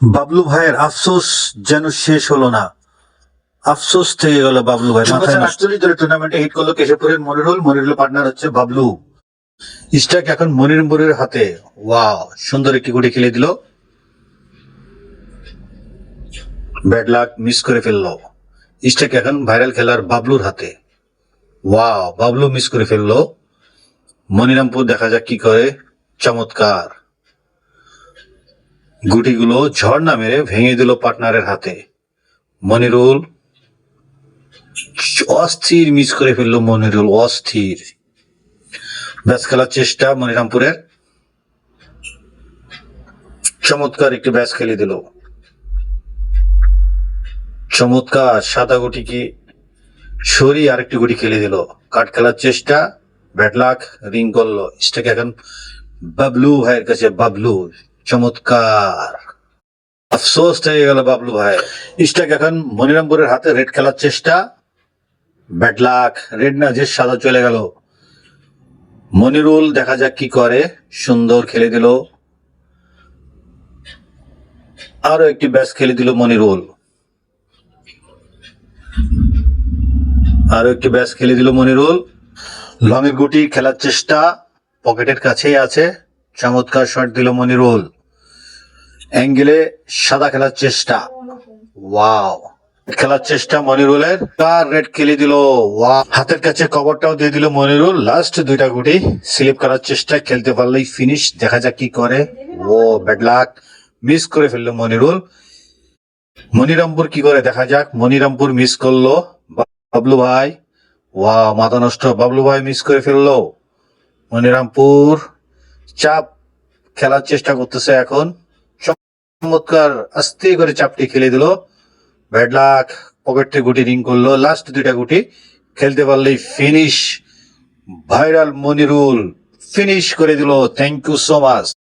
বাবলু ভাইয়ের আফসোস যেন শেষ হলো না। আফসোস থেকে গেল বাবলু ভাই। মাথায় 48 দলের টুর্নামেন্টে হিট করলো কেশবপুরের মনিরুল পার্টনার হচ্ছে বাবলু। স্ট্রাইক এখন মনিরুলের হাতে। ওয়াও, সুন্দর একটি গুটি খেলে দিল। ব্যাড লাক, মিস করে ফেললো। স্ট্রাইক এখন ভাইরাল খেলার বাবলুর হাতে। ওয়াও, বাবলু মিস করে ফেললো। মনিরামপুর দেখা যাক কি করে। চমৎকার গুটিগুলো ঝর্ণা মেরে ভেঙে দিল পার্টনারের হাতে। মনিরুল অস্থির মিস করে ফেললো। মনিরুল অস্থির। ব্যাস খেলার চেষ্টা মনিরামপুরের। চমৎকার একটি ব্যাস খেলে দিল। চমৎকার সাদা গুটিকে সরিয়ে আরেকটি গুটি খেলে দিল। কাট খেলার চেষ্টা, ব্যাড লাক, রিং করলো। স্ট্রাইক এখন বাবলু ভাইয়ের কাছে। বাবলু চমৎকার। আফসোস থেকে গেল বাবলু ভাই। স্ট্রাইক এখন মনিরামপুরের হাতে। রেড খেলার চেষ্টা, ব্যাড লাক, রেড না যে সাদা চলে গেল। মনিরুল দেখা যাক কি করে। সুন্দর খেলে দিল। আরো একটি ব্যাস খেলে দিল মনিরুল। আরো একটি ব্যাস খেলে দিল মনিরুল। লং এর গুটি খেলার চেষ্টা, পকেটের কাছেই আছে। চমৎকার শট দিল মনিরুল। অ্যাঙ্গেলে সাদা খেলার চেষ্টা। ওয়াও, খেলার চেষ্টা মনিরুলের। তার রেড খেলে দিল। ওয়াও, হাতের কাছে কভারটাও দিয়ে দিল মনিরুল। লাস্ট দুইটা গুটি স্লিপ করার চেষ্টা, খেলতে পারলেই ফিনিশ। দেখা যাক কি করে। ও ব্যাড লাক, মিস করে ফেললো মনিরুল। মনিরামপুর কি করে দেখা যাক। মনিরামপুর মিস করলো। বাবলু ভাই, ওয়াও, মাথা নষ্ট। বাবলু ভাই মিস করে ফেললো। মনিরামপুর চাপ খেলার চেষ্টা করতেছে এখন। চমৎকার আস্তে করে চাপটি খেলে দিল। ব্যাড লাক, পকেট থেকে গুটি রিং করলো। লাস্ট দুইটা গুটি খেলতে পারলেই ফিনিশ। ভাইরাল মনিরুল ফিনিশ করে দিল। Thank you so much.